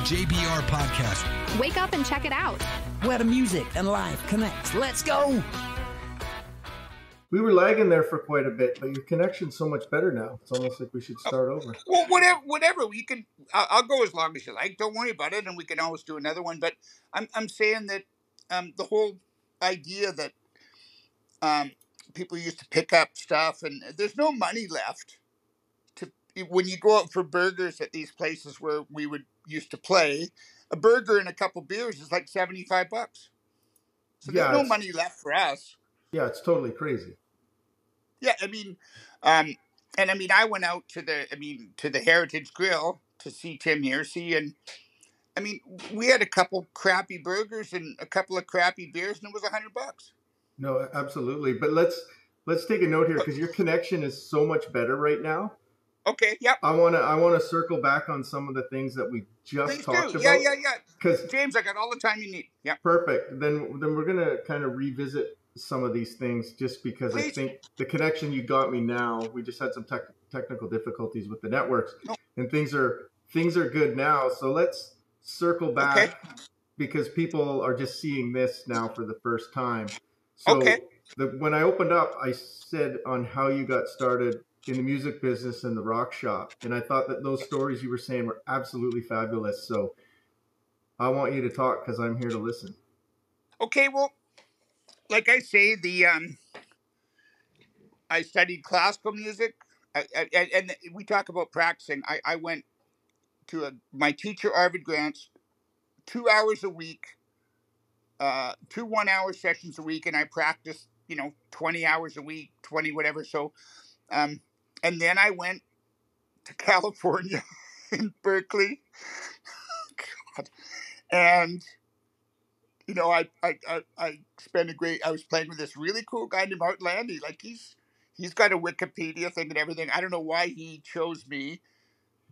JBR Podcast. Wake up and check it out. Where the music and life connects. Let's go. We were lagging there for quite a bit, but your connection's so much better now. It's almost like we should start over. Well, whatever. You can. I'll go as long as you like. Don't worry about it, and we can always do another one. But I'm saying that the whole idea that people used to pick up stuff, and there's no money left to when you go out for burgers at these places where we used to play. A burger and a couple beers is like $75. So there's no money left for us. Yeah, it's totally crazy. Yeah, I mean, I went out to the Heritage Grill to see Tim Hearsey, and I mean, we had a couple crappy burgers and a couple of crappy beers, and it was $100. No, absolutely. But let's take a note here because your connection is so much better right now. Okay. Yep. I wanna circle back on some of the things that we just talked about. Yeah. Because James, I got all the time you need. Yeah. Perfect. Then we're gonna kind of revisit some of these things just because Please. I think the connection you got me now. We just had some technical difficulties with the networks, and things are good now. So let's circle back because people are just seeing this now for the first time. So when I opened up, I said on how you got started in the music business and the rock shop. And I thought that those stories you were saying were absolutely fabulous. So I want you to talk because I'm here to listen. Okay, well, like I say, I studied classical music. And we talk about practicing. I went to my teacher, Arvid Grant's, 2 hours a week, 2 1-hour sessions a week. And I practiced, 20 hours a week, 20, whatever. So, and then I went to California in Berkeley. God. And, I spent I was playing with this really cool guy named Art Landy. Like he's got a Wikipedia thing and everything. I don't know why he chose me.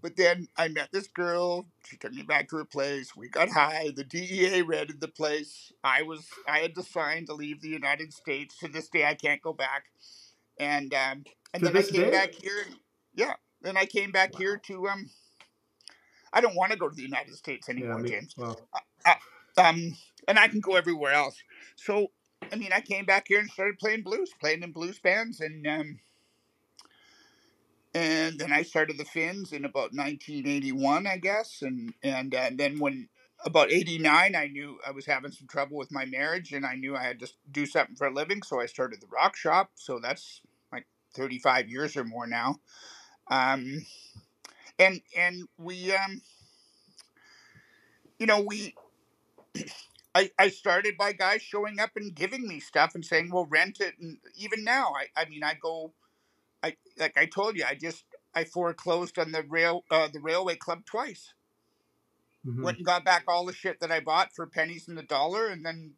But then I met this girl. She took me back to her place. We got high. The DEA raided the place. I had to sign to leave the United States. To this day, I can't go back. And then I came back here. Yeah. Then I came back here to, I don't want to go to the United States anymore, James. Well. And I can go everywhere else. So, I came back here and started playing in blues bands. And then I started the Finns in about 1981, I guess. And then when about 89, I knew I was having some trouble with my marriage and I knew I had to do something for a living. So I started the rock shop. So that's like 35 years or more now. And we, I started by guys showing up and giving me stuff and saying, well, rent it. And even now, like I told you, I foreclosed on the Railway Club twice. Mm-hmm. Went and got back all the shit that I bought for pennies in the dollar and then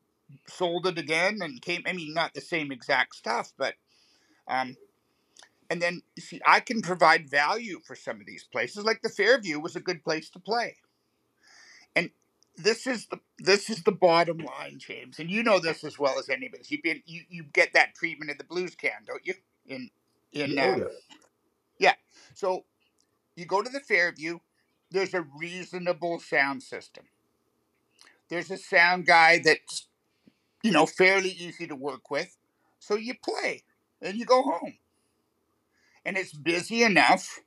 sold it again and not the same exact stuff, but, and then you see, I can provide value for some of these places. Like the Fairview was a good place to play. And this is the bottom line, James, and you know this as well as anybody. You get that treatment of the blues can, don't you? Yeah. So you go to the Fairview. There's a reasonable sound system. There's a sound guy that's fairly easy to work with. So you play and you go home, and it's busy enough,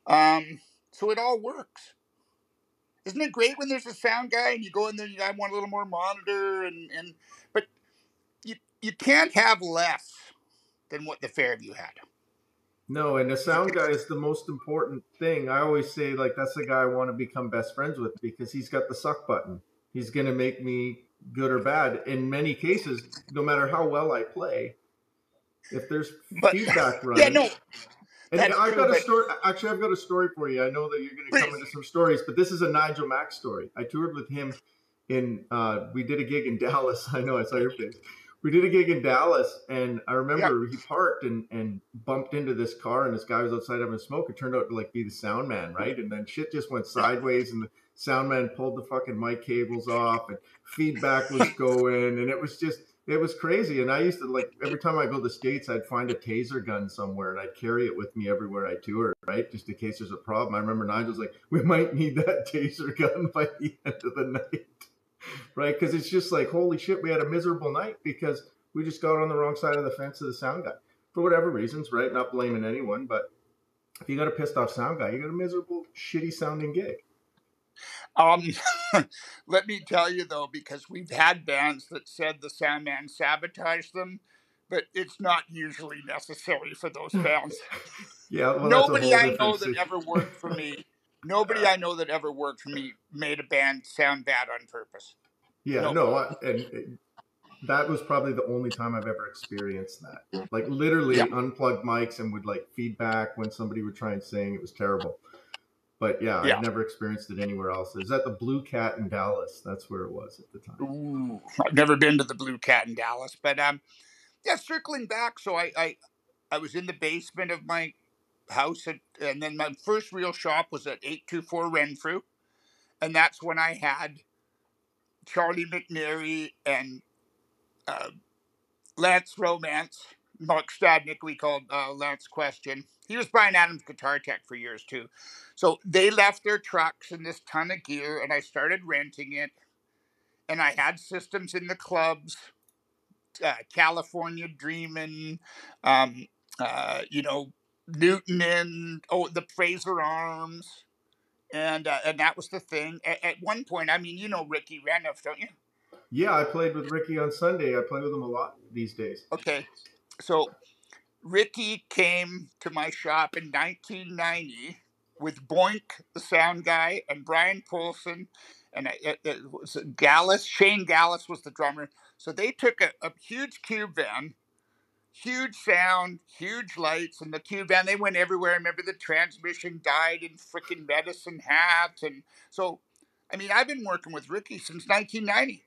so it all works. Isn't it great when there's a sound guy and you go in there and I want a little more monitor but you can't have less than what the Fairview had. No, and the sound guy is the most important thing. I always say that's the guy I want to become best friends with because he's got the suck button. He's going to make me good or bad. In many cases, no matter how well I play, if there's feedback running. Yeah, no. And I've got a story. Actually, I've got a story for you. I know that you're going to come into some stories, but this is a Nigel Mack story. I toured with him we did a gig in Dallas. I know, I saw your face. We did a gig in Dallas, and I remember he parked and bumped into this car, and this guy was outside having a smoke. It turned out to be the sound man, right? And then shit just went sideways, and the sound man pulled the fucking mic cables off, and feedback was going, and it was just It was crazy. And I used to, like, every time I go to the States, I'd find a taser gun somewhere and I'd carry it with me everywhere I toured, right? Just in case there's a problem. I remember Nigel's like, we might need that taser gun by the end of the night, right? Because it's just like, holy shit, we had a miserable night because we just got on the wrong side of the fence of the sound guy for whatever reasons, right? Not blaming anyone, but if you got a pissed off sound guy, you got a miserable, shitty sounding gig. Um, let me tell you though, because we've had bands that said the sound man sabotaged them, but it's not usually necessary for those bands. Yeah, well, that's a Nobody whole I know different that ever worked for me, nobody I know that ever worked for me made a band sound bad on purpose. Yeah, No. no, and that was probably the only time I've ever experienced that. Like Yeah. literally unplugged mics and would like feedback when somebody would try and sing. It was terrible. But yeah, Yeah. I've never experienced it anywhere else. It was at the Blue Cat in Dallas. That's where it was at the time. Ooh, I've never been to the Blue Cat in Dallas, but yeah. Circling back, so I was in the basement of my house, and then my first real shop was at 824 Renfrew, and that's when I had Charlie McNary and Lance Romance. Mark Stadnick, we called Lance Question. He was Brian Adams' guitar tech for years too. So they left their trucks and this ton of gear, and I started renting it. And I had systems in the clubs, California Dreamin', um, Newton the Fraser Arms, and that was the thing. At one point, I mean, you know Ricky Reniff, don't you? Yeah, I played with Ricky on Sunday. I play with him a lot these days. Okay, so Ricky came to my shop in 1990 with Boink, the sound guy, and Brian Poulsen, and it was Gallus. Shane Gallus was the drummer. So they took a huge cube van, huge sound, huge lights, and the cube van. They went everywhere. I remember the transmission died in freaking Medicine Hat, and so, I mean, I've been working with Ricky since 1990.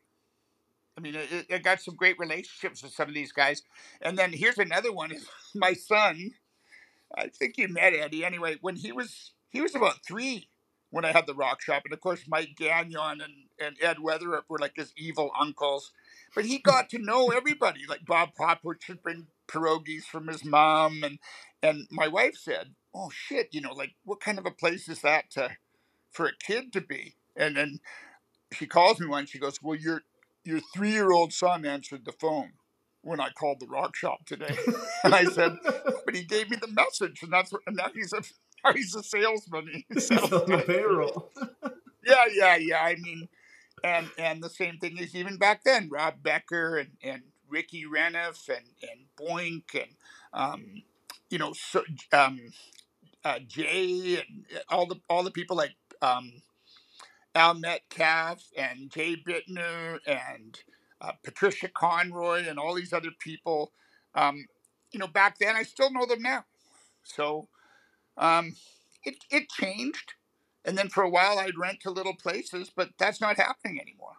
I mean, I got some great relationships with some of these guys. And then here's another one: is my son. I think you met Eddie anyway. When he was about 3 when I had the rock shop, and of course Mike Gagnon and Ed Weatherup were like his evil uncles. But he got to know everybody. Like Bob Popwich would bring pierogies from his mom, and my wife said, "Oh shit, like what kind of a place is that for a kid to be?" And then she calls me one. She goes, "Well, your 3-year-old son answered the phone when I called the rock shop today." And I said, "But he gave me the message, and now he's a salesman." He's on the payroll. Yeah. I mean, and the same thing is even back then. Rob Becker and Ricky Reniff and Boink and Jay and all the people like Al Metcalf and Jay Bittner and Patricia Conroy and all these other people. Back then, I still know them now. So it changed. And then for a while, I'd rent to little places, but that's not happening anymore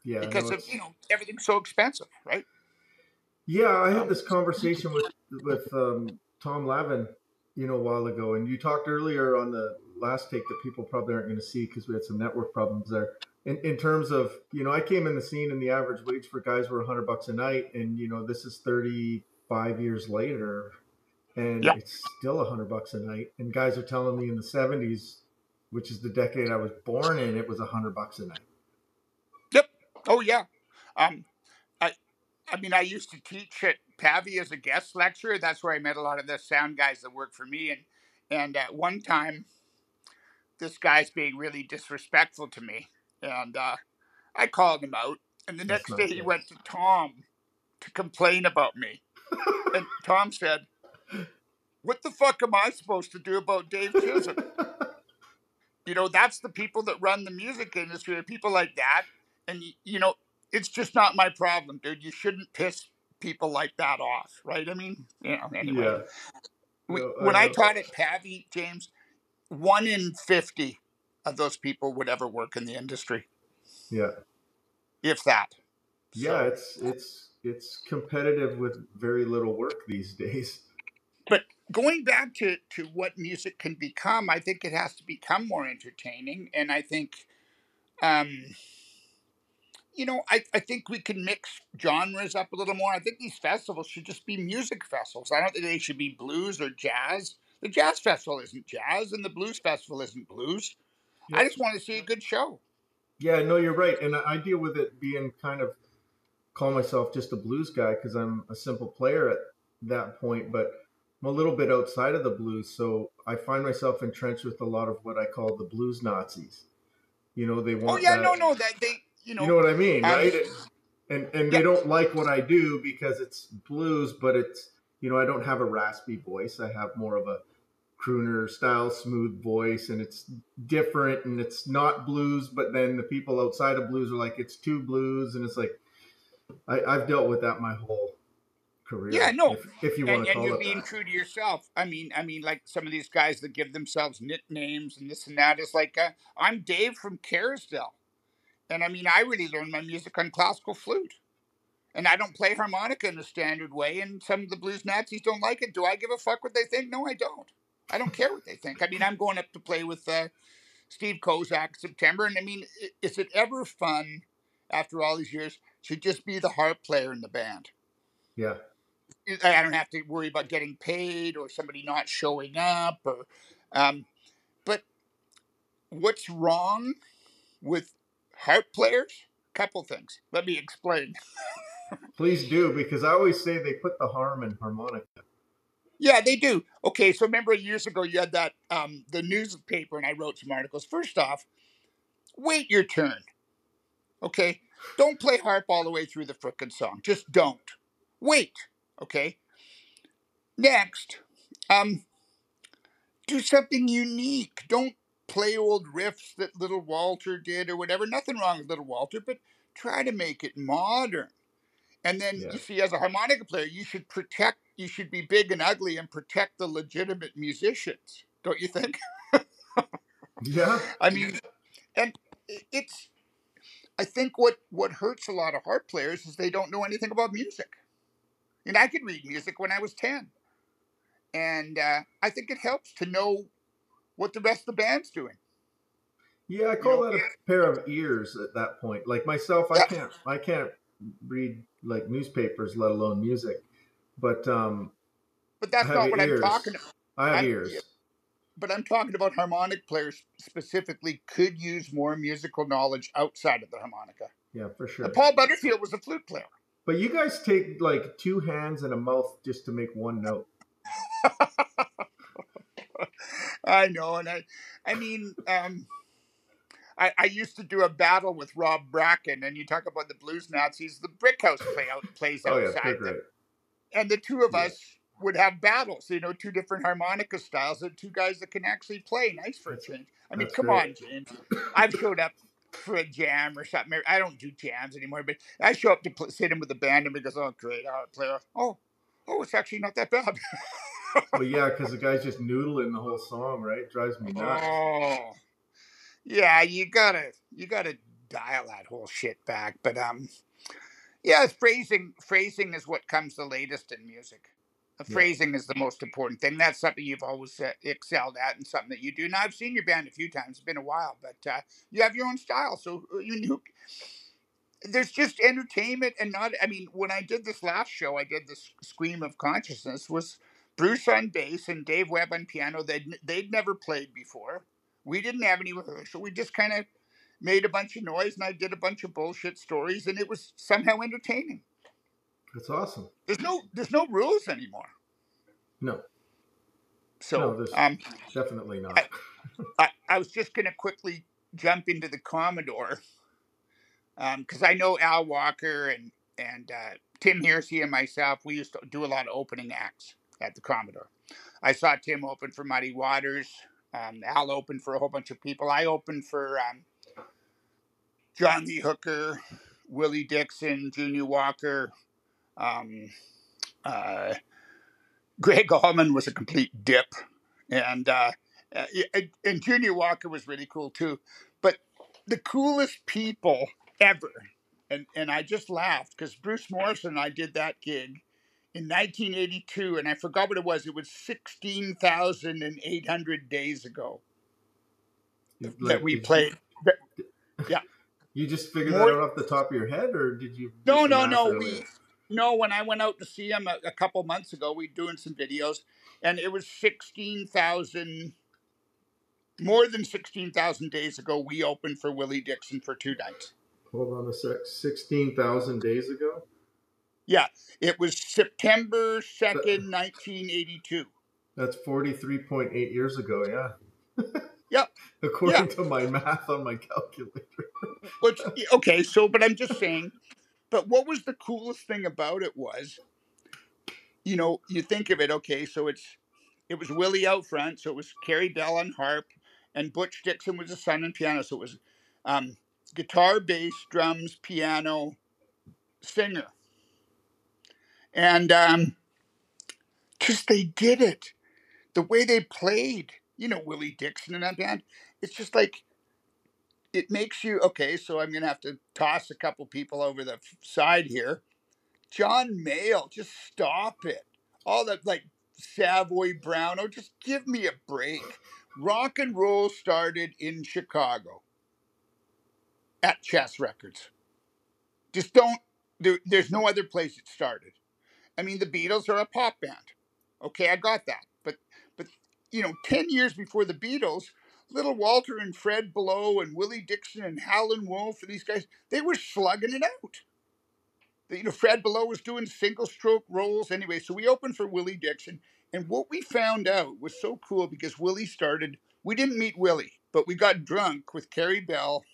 because of everything's so expensive, right? Yeah, I had this conversation with Tom Lavin, a while ago, and you talked earlier on the last take that people probably aren't going to see because we had some network problems there. In terms of, I came in the scene and the average wage for guys were $100 a night, and this is 35 years later, and it's still $100 a night. And guys are telling me in the 70s, which is the decade I was born in, it was $100 a night. Yep. Oh yeah. I mean, I used to teach at Pavy as a guest lecturer. That's where I met a lot of the sound guys that work for me. And at one time, this guy's being really disrespectful to me, and I called him out. And the next day, he went to Tom to complain about me. And Tom said, "What the fuck am I supposed to do about Dave Chisholm?" That's the people that run the music industry, people like that. And, it's just not my problem, dude. You shouldn't piss people like that off, right? I mean, anyway. Yeah. When I taught at Pavy, James, 1 in 50 of those people would ever work in the industry. Yeah. If that. Yeah, it's competitive with very little work these days. But going back to what music can become, I think it has to become more entertaining. And I think, I think we can mix genres up a little more. I think these festivals should just be music festivals. I don't think they should be blues or jazz. The jazz festival isn't jazz, and the blues festival isn't blues. I Yep. just want to see a good show. Yeah, no, you're right. And I deal with it being kind of, call myself just a blues guy because I'm a simple player at that point, but I'm a little bit outside of the blues. So I find myself entrenched with a lot of what I call the blues Nazis. They Oh want yeah, that. no, that they, You know what I mean, um, right? And yeah, they don't like what I do because it's blues, but it's, I don't have a raspy voice. I have more of a crooner style, smooth voice, and it's different and it's not blues. But then the people outside of blues are like, it's too blues. And it's like, I've dealt with that my whole yeah, career, no, if you want and to and call you're it being that. true to yourself. I mean, like some of these guys that give themselves nicknames and this and that. It's like I'm Dave from Kerrisdale, and I mean, I really learned my music on classical flute. And I don't play harmonica in the standard way, and some of the blues Nazis don't like it. Do I give a fuck what they think? No, I don't. I don't care what they think. I mean, I'm going up to play with Steve Kozak in September, and I mean, is it ever fun after all these years to just be the harp player in the band? Yeah. I don't have to worry about getting paid or somebody not showing up, or, but what's wrong with harp players? Couple things. Let me explain. Please do, because I always say they put the harm in harmonica. Yeah, they do. Okay, so remember years ago you had that the newspaper, and I wrote some articles. First off, wait your turn. Okay, don't play harp all the way through the frickin' song. Just don't. Wait. Okay. Next, um, do something unique. Don't play old riffs that Little Walter did or whatever. Nothing wrong with Little Walter, but try to make it modern. And then Yeah. you see, as a harmonica player, you should be big and ugly and protect the legitimate musicians, don't you think? Yeah. I mean, and it's, I think what hurts a lot of harp players is they don't know anything about music. And I could read music when I was 10. And I think it helps to know what the rest of the band's doing. Yeah, I You call know? that a pair of ears at that point. Like myself, Yeah. I can't read like newspapers, let alone music. But But I that's have not what I'm ears. talking about. I have Yeah, ears. but I'm talking about harmonic players specifically could use more musical knowledge outside of the harmonica. Yeah, for sure. Paul Butterfield was a flute player. But you guys take like two hands and a mouth just to make one note. I know, and I mean, I used to do a battle with Rob Bracken, and you talk about the blues Nazis. The Brickhouse plays Oh yeah, outside they're them, great. and the two of Yeah, us would have battles. Two different harmonica styles, and two guys that can actually play. Nice for a change. I mean, that's come great. on, James. I've showed up for a jam or something. I don't do jams anymore, but I show up to sit in with the band, and we goes, "Oh, great, player. Oh, it's actually not that bad." Well, yeah, because the guy's just noodling the whole song, right? Drives me nuts. Oh, yeah, you gotta dial that whole shit back. But yeah, phrasing is what comes the latest in music. Yeah. Phrasing is the most important thing. That's something you've always excelled at, and something that you do. Now I've seen your band a few times. It's been a while, but you have your own style. So there's just entertainment and not. I mean, when I did this last show, I did this Scream of Consciousness. Was Bruce on bass and Dave Webb on piano. They'd never played before. We didn't have any rehearsal. We just kind of made a bunch of noise, and I did a bunch of bullshit stories, and it was somehow entertaining. That's awesome. There's no rules anymore. No, So there's definitely not. I was just gonna quickly jump into the Commodore because I know Al Walker and Tim Hersey and myself. We used to do a lot of opening acts at the Commodore. I saw Tim open for Muddy Waters. Al opened for a whole bunch of people. I opened for John Lee Hooker, Willie Dixon, Junior Walker. Um, Greg Allman was a complete dip, and and Junior Walker was really cool too. But the coolest people ever, and I just laughed because Bruce Morrison and I did that gig in 1982, and I forgot what it was. It was 16,800 days ago that we played. Yeah. You just figured that More. out off the top of your head, or did you do No, some no, math no. earlier? When I went out to see him a couple months ago, we doing some videos, and it was 16,000, more than 16,000 days ago. We opened for Willie Dixon for 2 nights. Hold on a sec. 16,000 days ago? Yeah, it was September 2nd, 1982. That's 43.8 years ago, yeah. Yep. According to my math on my calculator. Which, okay, but I'm just saying, but what was the coolest thing about it was, you think of it, okay, so it was Willie out front, so it was Carrie Bell on harp, and Butch Dixon was the son and piano, so it was guitar, bass, drums, piano, singer. And just they did it. The way they played, Willie Dixon and that band, it's just like, it makes you, okay, so I'm going to have to toss a couple people over the side here. John Mayall, just stop it. All that, like, Savoy Brown, just give me a break. Rock and roll started in Chicago at Chess Records. Just there's no other place it started. I mean, the Beatles are a pop band. Okay, I got that. But 10 years before the Beatles, Little Walter and Fred Below and Willie Dixon and Howlin' Wolf and these guys, they were slugging it out. Fred Below was doing single stroke rolls anyway. So we opened for Willie Dixon. And what we found out was so cool because we didn't meet Willie, but we got drunk with Carrie Bell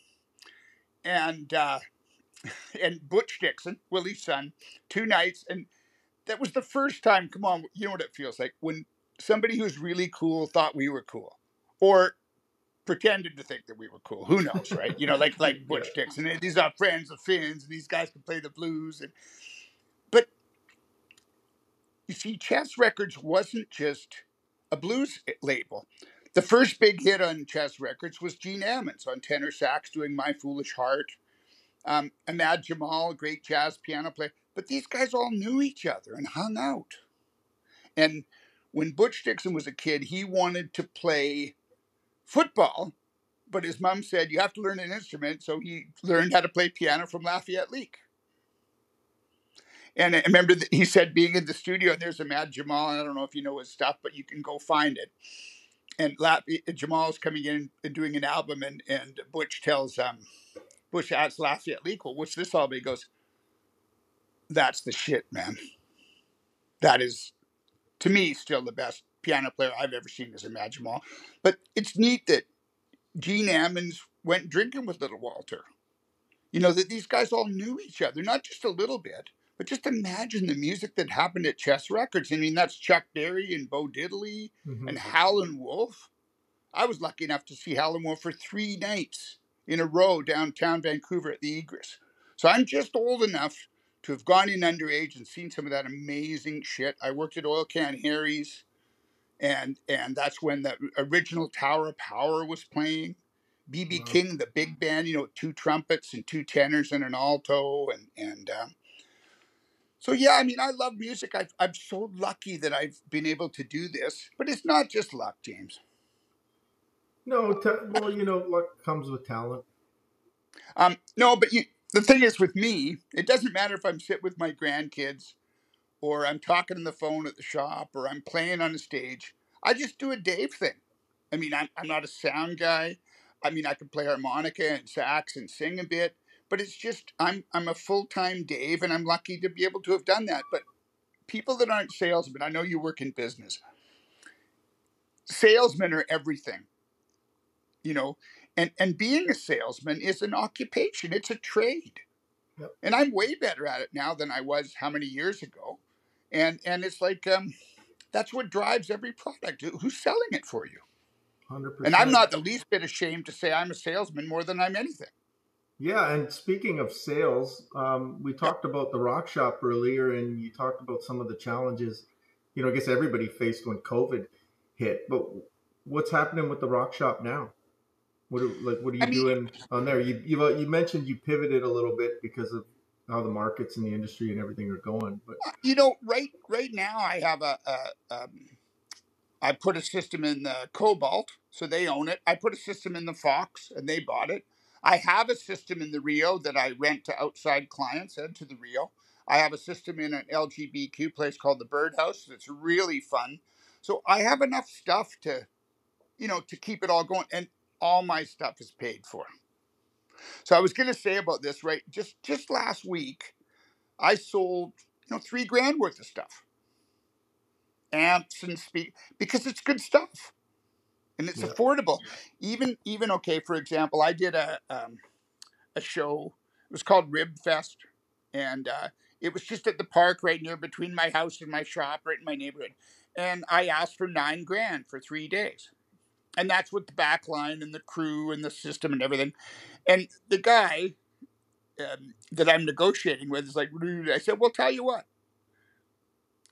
and Butch Dixon, Willie's son, 2 nights. And that was the first time, come on, you know what it feels like when somebody who's really cool thought we were cool or pretended to think that we were cool. Who knows, right? Like Butch Dixon. These are friends of Finn's, and these guys can play the blues. But you see, Chess Records wasn't just a blues label. The first big hit on Chess Records was Gene Ammons on tenor sax doing My Foolish Heart. Ahmad Jamal, a great jazz piano player. But these guys all knew each other and hung out. And when Butch Dixon was a kid, he wanted to play football, but his mom said, you have to learn an instrument. So he learned how to play piano from Lafayette Leak. And I remember that he said being in the studio, and there's Ahmad Jamal, and I don't know if you know his stuff, but you can go find it. And Jamal's coming in and doing an album, and Butch asks Lafayette Leak, well, what's this all about? He goes, that's the shit, man. That is, to me, still the best piano player I've ever seen is Ahmad Jamal. But it's neat that Gene Ammons went drinking with Little Walter. That these guys all knew each other, not just a little bit, but just imagine the music that happened at Chess Records. I mean, that's Chuck Berry and Bo Diddley and Howlin' Wolf. I was lucky enough to see Howlin' Wolf for 3 nights in a row downtown Vancouver at the Egress. So I'm just old enough to have gone in underage and seen some of that amazing shit. I worked at Oil Can Harry's, and that's when the original Tower of Power was playing. B.B. King, the big band, 2 trumpets and 2 tenors and an alto, and so yeah, I mean, I love music. I'm so lucky that I've been able to do this, but it's not just luck, James. No, luck comes with talent. No, but the thing is with me, it doesn't matter if I'm sitting with my grandkids or I'm talking on the phone at the shop or I'm playing on a stage. I just do a Dave thing. I mean, I'm not a sound guy. I mean, I can play harmonica and sax and sing a bit, but it's just I'm a full-time Dave, and I'm lucky to be able to have done that. But people that aren't salesmen, I know you work in business. Salesmen are everything, and being a salesman is an occupation. It's a trade. Yep. And I'm way better at it now than I was how many years ago. And it's like, that's what drives every product. Who's selling it for you? 100%. And I'm not the least bit ashamed to say I'm a salesman more than I'm anything. Yeah, and speaking of sales, we talked about the rock shop earlier, and you talked about some of the challenges, I guess everybody faced when COVID hit. But what's happening with the rock shop now? What are you doing on there? You mentioned you pivoted a little bit because of how the markets and the industry and everything are going. But right now I have I put a system in the Cobalt, so they own it. I put a system in the Fox, and they bought it. I have a system in the Rio that I rent to outside clients and to the Rio. I have a system in an LGBTQ place called the Birdhouse that's really fun. So I have enough stuff to, to keep it all going, and all my stuff is paid for. So I was going to say about this, right? Just last week, I sold, $3,000 worth of stuff, amps and because it's good stuff and it's affordable. Even okay. For example, I did a show. It was called Rib Fest, and it was just at the park right near between my house and my shop, right in my neighborhood. And I asked for $9,000 for 3 days, and that's with the back line and the crew and the system and everything. And the guy that I'm negotiating with is like, I said, well, tell you what,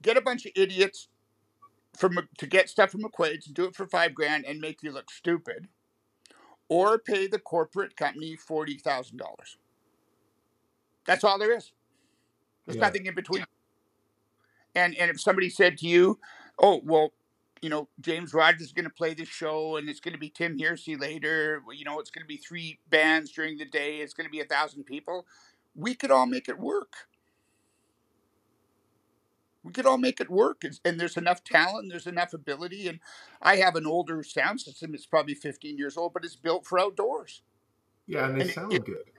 get a bunch of idiots to get stuff from Equates and do it for $5,000 and make you look stupid, or pay the corporate company $40,000. That's all there is. There's nothing in between. And if somebody said to you, oh, well, James Rogers is going to play this show and it's going to be Tim Hearsey later, it's going to be 3 bands during the day, it's going to be 1,000 people, we could all make it work. We could all make it work. And there's enough talent, there's enough ability. And I have an older sound system. It's probably 15 years old, but it's built for outdoors. Yeah, and they sound good.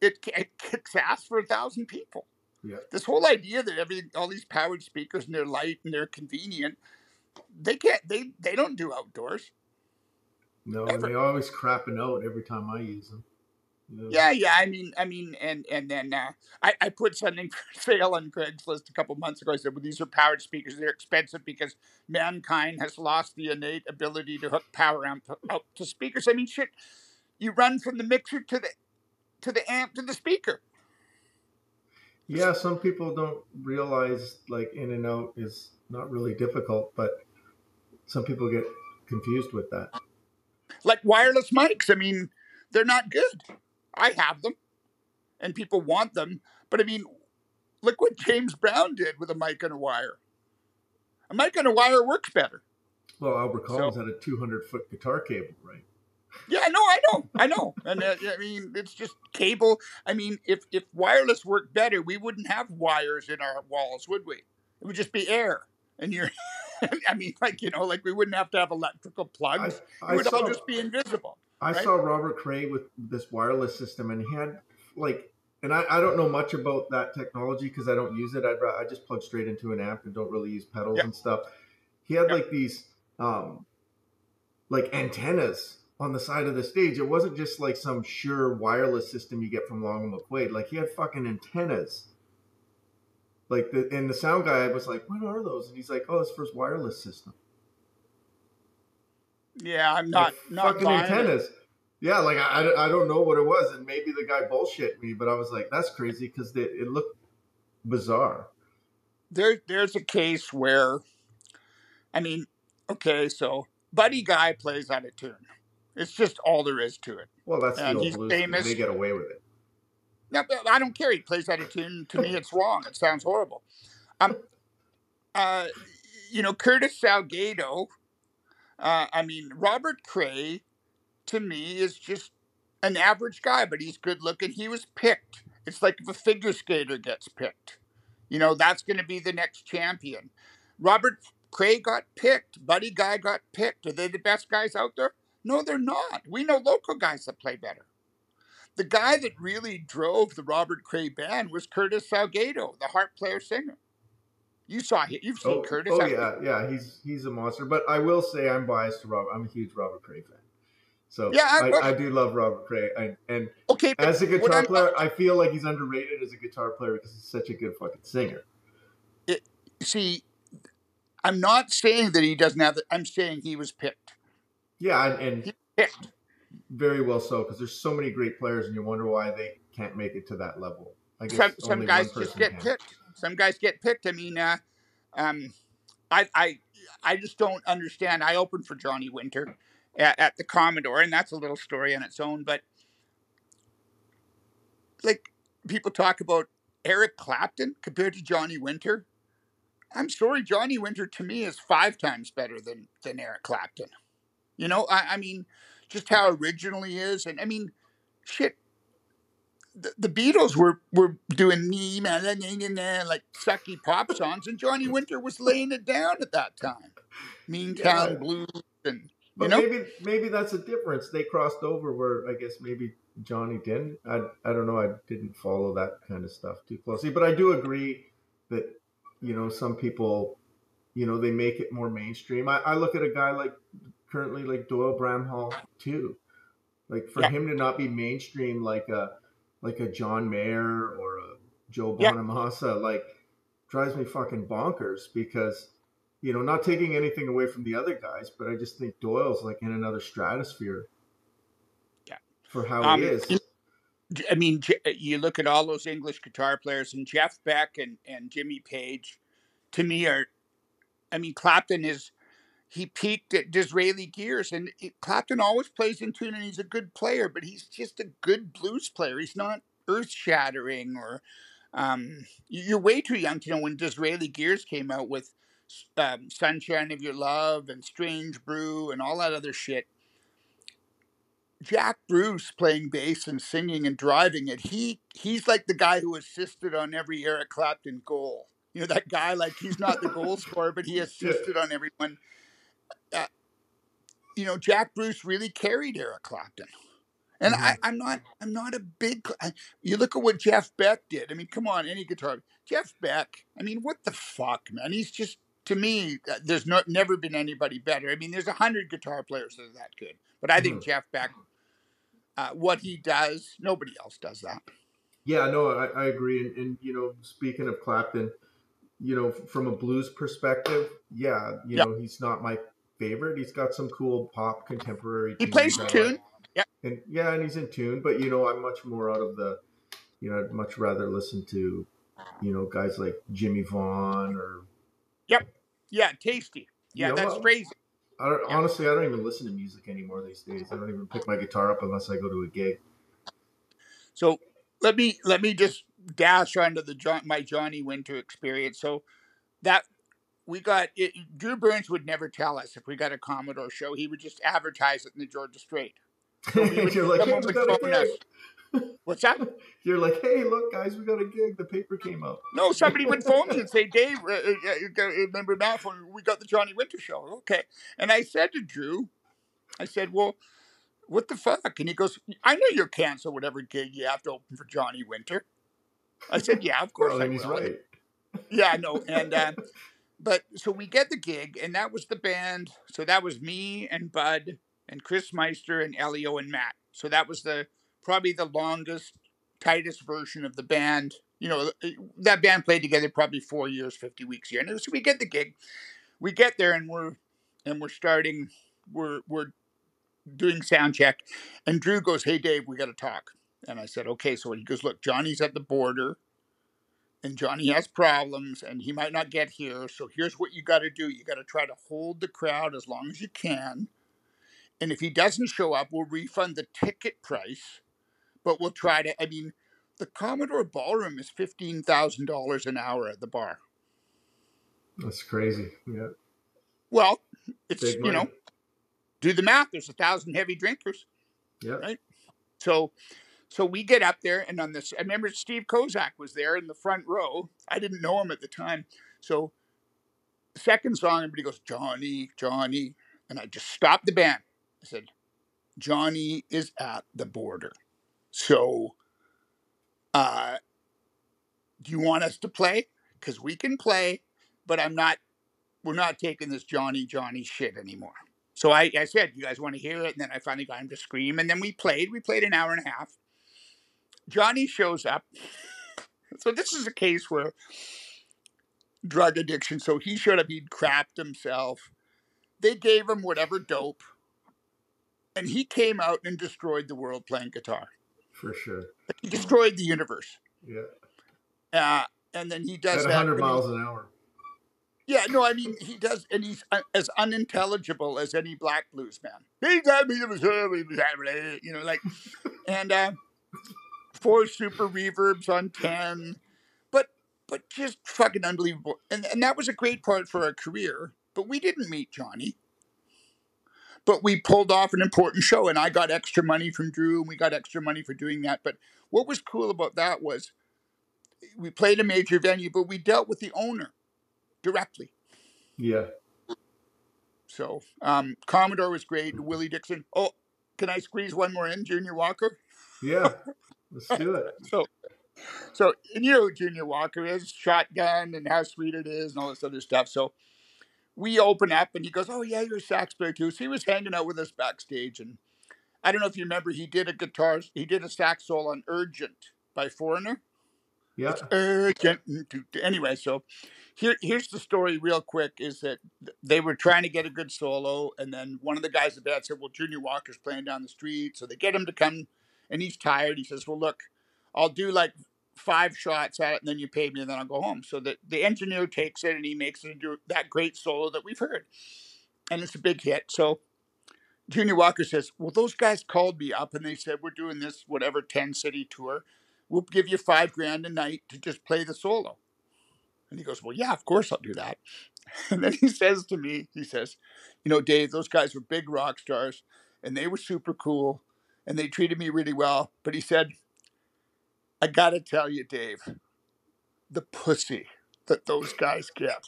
It kicks ass for 1,000 people. Yeah. This whole idea that all these powered speakers and they're light and they're convenient, they don't do outdoors. No, ever. And they always crapping out every time I use them. Yeah. I mean, and then I put something for sale on Craigslist a couple months ago. I said, well, these are powered speakers. They're expensive because mankind has lost the innate ability to hook power amp up to speakers. I mean, shit, you run from the mixer to the amp to the speaker. Yeah, some people don't realize like in and out is not really difficult, but some people get confused with that. Like wireless mics. I mean, they're not good. I have them, and people want them. But I mean, look what James Brown did with a mic and a wire. A mic and a wire works better. Well, Albert Collins had a 200-foot guitar cable, right? Yeah, no, I know. And I mean, it's just cable. I mean, if wireless worked better, we wouldn't have wires in our walls, would we? It would just be air. And I mean, like we wouldn't have to have electrical plugs. It would all just be invisible. I saw Robert Cray with this wireless system, and he had and I don't know much about that technology because I don't use it. I just plug straight into an amp and don't really use pedals and stuff. He had these antennas on the side of the stage. It wasn't just like some sure wireless system you get from Long & McQuaid. Like he had fucking antennas. And the sound guy was like, "What are those?" And he's like, "Oh, it's for his wireless system." Yeah, I'm not fucking antennas. Yeah, like I don't know what it was, and maybe the guy bullshit me, but I was like, that's crazy because it looked bizarre. There's a case where, I mean, okay, so Buddy Guy plays out of tune. It's just all there is to it. Well, that's the old blues. Famous. They get away with it. No, I don't care. He plays out of tune. To me, it's wrong. It sounds horrible. Curtis Salgado. I mean, Robert Cray, to me, is just an average guy, but he's good looking. He was picked. It's like if a figure skater gets picked. That's going to be the next champion. Robert Cray got picked. Buddy Guy got picked. Are they the best guys out there? No, they're not. We know local guys that play better. The guy that really drove the Robert Cray band was Curtis Salgado, the harp player singer. You've seen Curtis. Oh yeah, he's a monster. But I will say I'm biased to Robert. I'm a huge Robert Cray fan. So yeah, I do love Robert Cray. As a guitar player, I feel like he's underrated as a guitar player because he's such a good fucking singer. I'm not saying that he doesn't have it. I'm saying he was picked. Yeah, and he picked. Very well so, because there's so many great players, and you wonder why they can't make it to that level. I guess some guys just get picked. Some guys get picked. I mean, I just don't understand. I opened for Johnny Winter at the Commodore, and that's a little story on its own. But like people talk about Eric Clapton compared to Johnny Winter. I'm sorry, Johnny Winter to me is 5 times better than Eric Clapton. I mean, just how original he is. And I mean, shit, the Beatles were doing like sucky pop songs, and Johnny Winter was laying it down at that time. Mean Yeah, Town Blues, and but maybe that's a difference. They crossed over where I guess maybe Johnny didn't. I don't know. I didn't follow that kind of stuff too closely, but I do agree that some people they make it more mainstream. I look at a guy like currently like Doyle Bramhall too. Like for yeah, him to not be mainstream like a John Mayer or a Joe yeah. Bonamassa like drives me fucking bonkers because not taking anything away from the other guys, but I just think Doyle's like in another stratosphere Yeah. for how he is. I mean, you look at all those English guitar players, and Jeff Beck and Jimmy Page, to me Clapton he peaked at Disraeli Gears, and Clapton always plays in tune, and he's a good player, but he's just a good blues player. He's not earth-shattering or you're way too young to know when Disraeli Gears came out with Sunshine of Your Love and Strange Brew and all that other shit. Jack Bruce playing bass and singing and driving it, he's like the guy who assisted on every Eric Clapton goal. That guy, like, he's not the goal scorer, but he assisted on everyone. Jack Bruce really carried Eric Clapton. And I'm not a big. You look at what Jeff Beck did. I mean, come on, any guitar. Jeff Beck. I mean, what the fuck, man? He's just, to me, there's never been anybody better. I mean, there's 100 guitar players that are that good, but I think Jeff Beck, what he does, nobody else does that. Yeah, no, I agree. And speaking of Clapton, from a blues perspective, he's not my favorite. He's got some cool pop contemporary He tunes plays I tune. like. Yeah. And he's in tune, but I'm much more out of the, I'd much rather listen to, guys like Jimmy Vaughan or. Yep. Yeah, tasty. Yeah, that's phrasing. Honestly, I don't even listen to music anymore these days. I don't even pick my guitar up unless I go to a gig. So let me just dash onto my Johnny Winter experience. So that we got it, Drew Burns would never tell us if we got a Commodore show. He would just advertise it in the Georgia Strait. So we would, You're like, hey, we got a gig. What's that? You're like, hey, look, guys, we got a gig. The paper came out. No, somebody would phone me and say, Dave, remember that phone? We got the Johnny Winter show. Okay. And I said to Drew, well, what the fuck? And he goes, I know you'll cancel whatever gig you have to open for Johnny Winter. I said, yeah, of course I will. He's right. Yeah, no. And, but so we get the gig, and that was the band. So that was me and Bud and Chris Meister and Elio and Matt. So that was probably the longest, tightest version of the band. That band played together probably 4 years, 50 weeks a year. And so we get the gig. We get there, and we're starting. We're doing sound check, and Drew goes, "Hey Dave, we got to talk." And I said, "Okay." So he goes, "Look, Johnny's at the border, and Johnny has problems, and he might not get here. So here's what you got to do: you got to try to hold the crowd as long as you can, and if he doesn't show up, we'll refund the ticket price, but we'll try to. I mean, the Commodore Ballroom is $15,000 an hour at the bar. That's crazy. Yeah. Well, it's do the math. There's 1,000 heavy drinkers. Yeah. Right. So we get up there, and on this, I remember Steve Kozak was there in the front row. I didn't know him at the time. So second song, everybody goes, Johnny, Johnny. And I just stopped the band. I said, Johnny is at the border. So do you want us to play? Because we can play, but we're not taking this Johnny shit anymore. So I said, you guys want to hear it? And then I finally got him to scream. And then we played an hour and a half. Johnny shows up. So this is a case where drug addiction. So he showed up, he'd crapped himself. They gave him whatever dope. And he came out and destroyed the world playing guitar. For sure. He destroyed the universe. Yeah. And then he does at 100 miles an hour. Yeah, no, I mean, he does, and he's as unintelligible as any black blues man. And 4 super reverbs on 10, but just fucking unbelievable. And that was a great part for our career, but we didn't meet Johnny. But we pulled off an important show, and I got extra money from Drew, and we got extra money for doing that. But what was cool about that was we played a major venue, but we dealt with the owner directly. Yeah. So Commodore was great. Willie Dixon. Oh, can I squeeze one more in, Junior Walker? Yeah. Let's do it. So and you know who Junior Walker is, Shotgun, and how sweet it is, and all this other stuff. So we open up, and he goes, "Oh yeah, you're a sax player too." So he was hanging out with us backstage, and I don't know if you remember, he did a sax solo on "Urgent" by Foreigner. Yeah. It's urgent. Anyway, so here's the story real quick, is that they were trying to get a good solo, and then one of the guys at that said, well, Junior Walker's playing down the street, so they get him to come, and he's tired. He says, well, look, I'll do like 5 shots at it, and then you pay me, and then I'll go home. So the engineer takes it, and he makes it into that great solo that we've heard, and it's a big hit. So Junior Walker says, well, those guys called me up, and they said, we're doing this, whatever, 10-city tour. We'll give you $5,000 a night to just play the solo. And he goes, well, yeah, of course I'll do that. And then he says to me, he says, you know, Dave, those guys were big rock stars, and they were super cool, and they treated me really well. But he said, I got to tell you, Dave, the pussy that those guys get.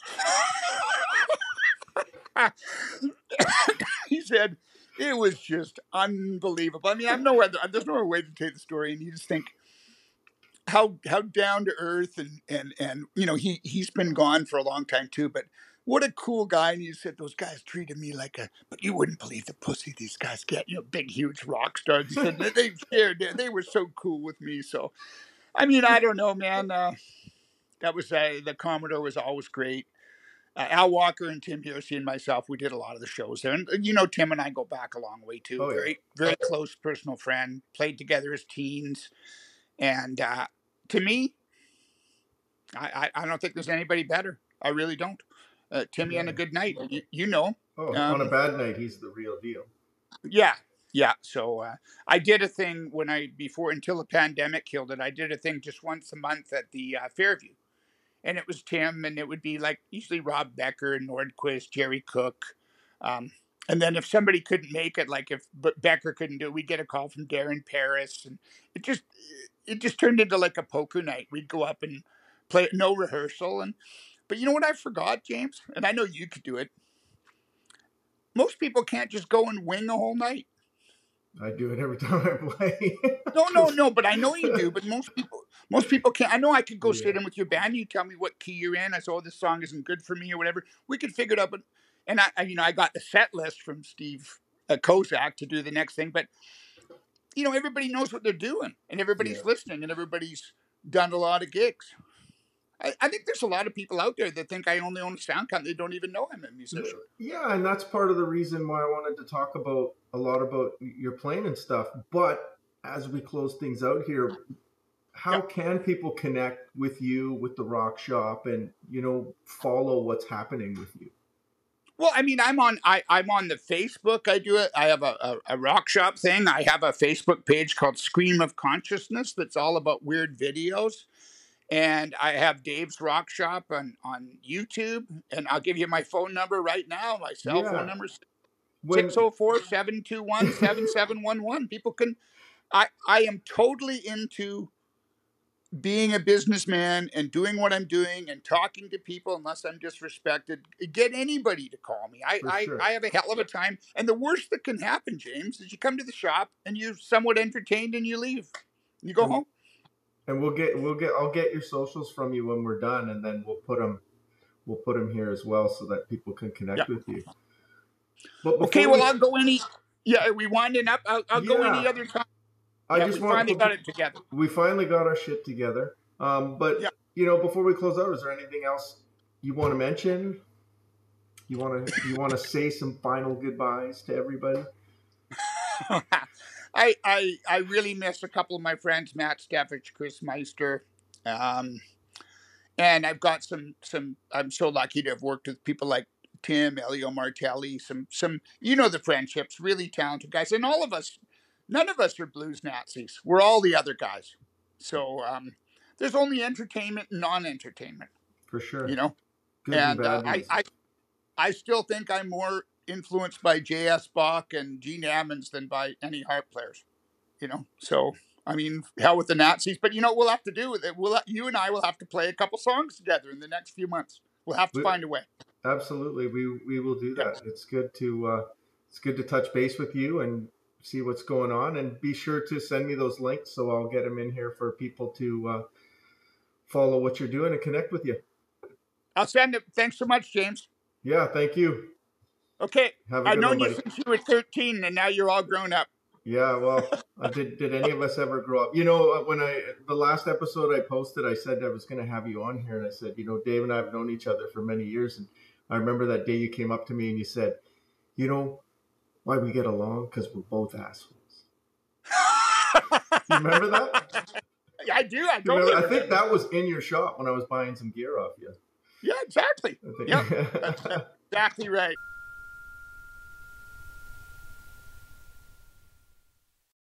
He said, it was just unbelievable. I mean, there's no other way to take the story, and you just think, how down to earth, and you know, he's been gone for a long time too, but what a cool guy. And he said, those guys treated me but you wouldn't believe the pussy these guys get, you know, big huge rock stars. He said they were so cool with me. So I mean, I don't know, man. That was the Commodore was always great. Al Walker and Tim Hersey and myself, we did a lot of the shows there, and you know, Tim and I go back a long way too. Oh, yeah. Very, very close personal friend. Played together as teens. And to me, I don't think there's anybody better. I really don't. Timmy on a good night, you know. Oh, on a bad night, he's the real deal. Yeah. So I did a thing until the pandemic killed it. I did a thing just once a month at the Fairview, and it was Tim, and it would be like usually Rob Becker and Nordquist, Jerry Cook. And then if somebody couldn't make it, like if Becker couldn't do it, we'd get a call from Darren Paris, and it just turned into like a poker night. We'd go up and play, no rehearsal. But you know what I forgot, James? And I know you could do it. Most people can't just go and wing a whole night. I do it every time I play. No, but I know you do. But most people can't. I know I could go sit in with your band. You tell me what key you're in. I say, oh, this song isn't good for me or whatever. We could figure it out. And I got the set list from Steve Kozak to do the next thing. But you know, everybody knows what they're doing, and everybody's listening, and everybody's done a lot of gigs. I think there's a lot of people out there that think I only own a sound company. They don't even know I'm a musician. Yeah, and that's part of the reason why I wanted to talk a lot about your playing and stuff. But as we close things out here, how can people connect with you, with the Rock Shop, and, you know, follow what's happening with you? Well, I mean, I'm on the Facebook. I do it. I have a Rock Shop thing. I have a Facebook page called Scream of Consciousness that's all about weird videos. And I have Dave's Rock Shop on YouTube. And I'll give you my phone number right now. My cell phone number is 604-721-7711. People can... I am totally into being a businessman and doing what I'm doing and talking to people unless I'm disrespected. Get anybody to call me. I have a hell of a time. And the worst that can happen, James, is you come to the shop and you're somewhat entertained and you leave. You go home. And I'll get your socials from you when we're done, and then we'll put them here as well so that people can connect with you. But I'll go any. Yeah, are we winding up? I'll go any other time. We finally got it together. We finally got our shit together. But you know, before we close out, is there anything else you want to mention? You want to say some final goodbyes to everybody? I really miss a couple of my friends, Matt Steffich, Chris Meister, and I've got some. I'm so lucky to have worked with people like Tim, Elio Martelli, some you know, the friendships, really talented guys, and all of us. None of us are blues Nazis. We're all the other guys. So there's only entertainment and non-entertainment. For sure. You know? Good and I still think I'm more influenced by J.S. Bach and Gene Ammons than by any harp players. So I mean, hell with the Nazis, but we'll have to do with it. You and I will have to play a couple songs together in the next few months. We'll have to find a way. Absolutely, we will do that. Yeah. It's good to touch base with you and see what's going on, and be sure to send me those links so I'll get them in here for people to follow what you're doing and connect with you. I'll send it. Thanks so much, James. Yeah, thank you. Okay, I've known you since you were 13, and now you're all grown up. Yeah, well, did any of us ever grow up? When the last episode I posted, I said I was going to have you on here, and I said, Dave and I have known each other for many years, and I remember that day you came up to me and you said, why we get along? Because we're both assholes. You remember that? I do. I think that was in your shop when I was buying some gear off you. Yeah, exactly. Yeah, that's exactly right.